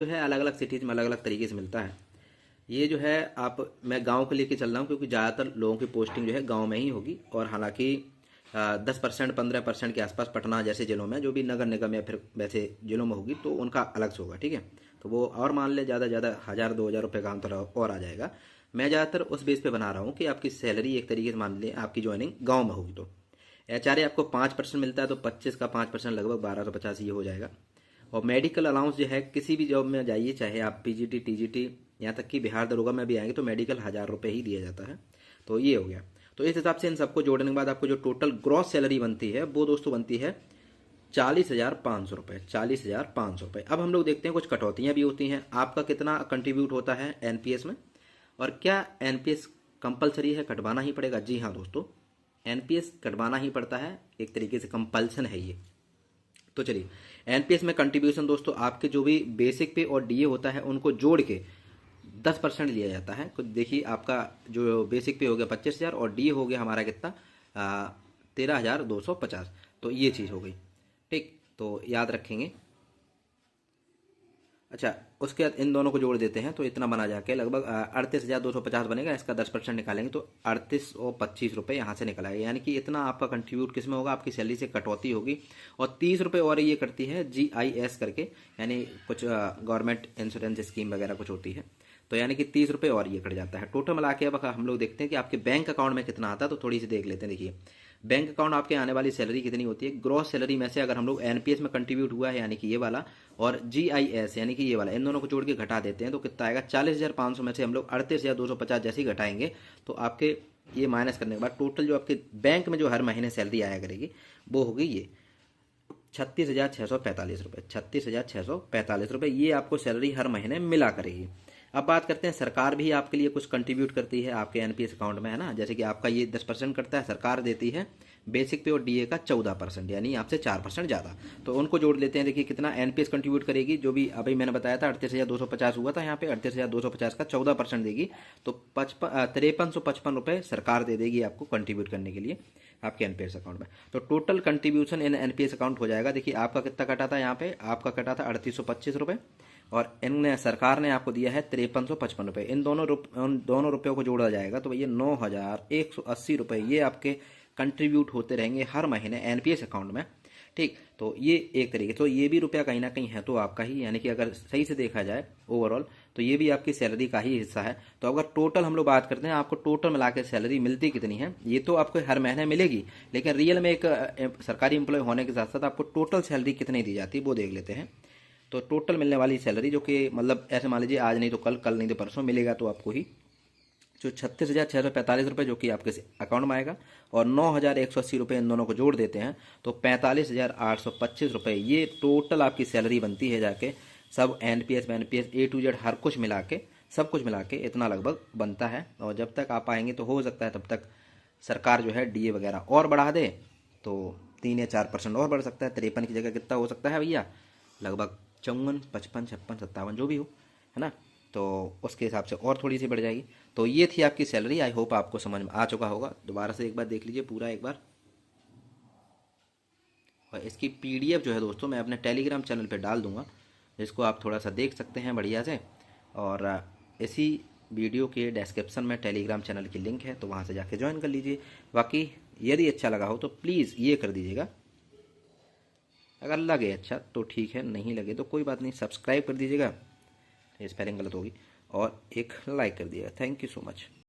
जो है अलग अलग सिटीज़ में अलग अलग तरीके से मिलता है। ये जो है आप मैं गांव को लेके चल रहा हूँ क्योंकि ज़्यादातर लोगों की पोस्टिंग जो है गांव में ही होगी, और हालांकि 10% 15% के आसपास पटना जैसे जिलों में, जो भी नगर निगम या फिर वैसे जिलों में होगी तो उनका अलग से होगा, ठीक है। तो वो और मान ले ज़्यादा ज़्यादा 1000 2 हज़ार रुपये का अंतर और आ जाएगा। मैं ज़्यादातर उस बेस पे बना रहा हूँ कि आपकी सैलरी एक तरीके से मान लें आपकी ज्वाइनिंग गाँव में होगी तो HRA आपको 5% मिलता है, तो 25 का 5% लगभग 1250 ये हो जाएगा। और मेडिकल अलाउंस जो है किसी भी जॉब में जाइए, चाहे आप PGT TGT यहाँ तक कि बिहार दरोगा में भी आएंगे तो मेडिकल 1000 रुपये ही दिया जाता है। तो ये हो गया। तो इस हिसाब से इन सबको जोड़ने के बाद आपको जो टोटल ग्रॉस सैलरी बनती है वो दोस्तों बनती है 40,500 रुपये। 40,500 रुपये। अब हम लोग देखते हैं कुछ कटौतियाँ भी होती हैं। आपका कितना कंट्रीब्यूट होता है NPS में, और क्या NPS कंपलसरी है, कटवाना ही पड़ेगा? जी हाँ दोस्तों, NPS कटवाना ही पड़ता है, एक तरीके से कंपल्सन है ये। तो चलिए, NPS में कंट्रीब्यूशन दोस्तों आपके जो भी बेसिक पे और DA होता है उनको जोड़ के 10% लिया जाता है। तो देखिए आपका जो बेसिक पे हो गया 25,000 और DA हो गया हमारा कितना 13,250। तो ये चीज़ हो गई, ठीक। तो याद रखेंगे। अच्छा, उसके बाद इन दोनों को जोड़ देते हैं तो इतना बना जाके लगभग 38,250 बनेगा। इसका 10% निकालेंगे तो 3825 रुपये यहाँ से निकल आएगा। यानी कि इतना आपका कंट्रीब्यूट किस में होगा, आपकी सैलरी से कटौती होगी। और 30 रुपये और ये करती है GIS करके, यानी कुछ गवर्नमेंट इंश्योरेंस स्कीम वगैरह कुछ होती है। तो यानी कि 30 रुपये और ये कट जाता है। टोटल मिला के अब हम लोग देखते हैं कि आपके बैंक अकाउंट में कितना आता है। तो थोड़ी सी देख लेते हैं। देखिए, बैंक अकाउंट आपके आने वाली सैलरी कितनी होती है, ग्रॉस सैलरी में से अगर हम लोग NPS में कंट्रीब्यूट हुआ है यानी कि ये वाला, और GIS यानी कि ये वाला, इन दोनों को जोड़ के घटा देते हैं तो कितना आएगा 40,500 में से हम लोग 38,250 जैसे ही घटाएंगे तो आपके ये माइनस करने के बाद टोटल जो आपके बैंक में जो हर महीने सैलरी आया करेगी वो होगी ये 36,645 रुपये। 36,645 रुपये ये आपको सैलरी हर महीने मिला करेगी। अब बात करते हैं, सरकार भी आपके लिए कुछ कंट्रीब्यूट करती है आपके NPS अकाउंट में, है ना। जैसे कि आपका ये 10% करता है, सरकार देती है बेसिक पे और DA का 14%, यानी आपसे 4% ज़्यादा। तो उनको जोड़ लेते हैं। देखिए कितना NPS कंट्रीब्यूट करेगी, जो भी अभी मैंने बताया था 38,250 हुआ था, यहाँ पे 38,250 का 14% देगी। तो 5355 रुपये सरकार दे देगी आपको कंट्रीब्यूट करने के लिए आपके NPS अकाउंट में। तो total contribution in NPS account हो जाएगा। देखिए आपका कितना कटा था, यहाँ पे आपका कटा था 3825 रुपये, और इन सरकार ने आपको दिया है 5355 रुपये। इन दोनों रुपयों को जोड़ा जाएगा तो भैया 9,180 रुपये ये आपके कंट्रीब्यूट होते रहेंगे हर महीने NPS अकाउंट में, ठीक। तो ये एक तरीके, तो ये भी रुपया कहीं ना कहीं है तो आपका ही, यानी कि अगर सही से देखा जाए ओवरऑल तो ये भी आपकी सैलरी का ही हिस्सा है। तो अगर टोटल हम लोग बात करते हैं आपको टोटल मिला के सैलरी मिलती कितनी है, ये तो आपको हर महीने मिलेगी, लेकिन रियल में एक सरकारी एम्प्लॉय होने के साथ साथ आपको टोटल सैलरी कितनी दी जाती है वो देख लेते हैं। तो टोटल मिलने वाली सैलरी जो कि मतलब ऐसे मान लीजिए आज नहीं तो कल, कल नहीं तो परसों मिलेगा, तो आपको ही जो 36,645 रुपये जो कि आपके अकाउंट में आएगा, और 9,180 रुपये इन दोनों को जोड़ देते हैं तो 45,825 रुपये ये टोटल आपकी सैलरी बनती है जाके। सब NPS A to Z हर कुछ मिला के, सब कुछ मिला के इतना लगभग बनता है। और जब तक आप आएंगे तो हो सकता है तब तक सरकार जो है DA वगैरह और बढ़ा दे, तो 3 या 4% और बढ़ सकता है। 53 की जगह कितना हो सकता है भैया, लगभग 54 55 56 57 जो भी हो, है ना। तो उसके हिसाब से और थोड़ी सी बढ़ जाएगी। तो ये थी आपकी सैलरी। आई होप आपको समझ में आ चुका होगा। दोबारा से एक बार देख लीजिए पूरा एक बार। और इसकी PDF जो है दोस्तों मैं अपने टेलीग्राम चैनल पे डाल दूंगा, जिसको आप थोड़ा सा देख सकते हैं बढ़िया से। और इसी वीडियो के डिस्क्रिप्शन में टेलीग्राम चैनल की लिंक है, तो वहाँ से जाके ज्वाइन कर लीजिए। बाकी यदि अच्छा लगा हो तो प्लीज़ ये कर दीजिएगा, अगर लगे अच्छा तो ठीक है, नहीं लगे तो कोई बात नहीं, सब्सक्राइब कर दीजिएगा, स्पेलिंग गलत होगी, और एक लाइक कर दिएगा। Thank you so much.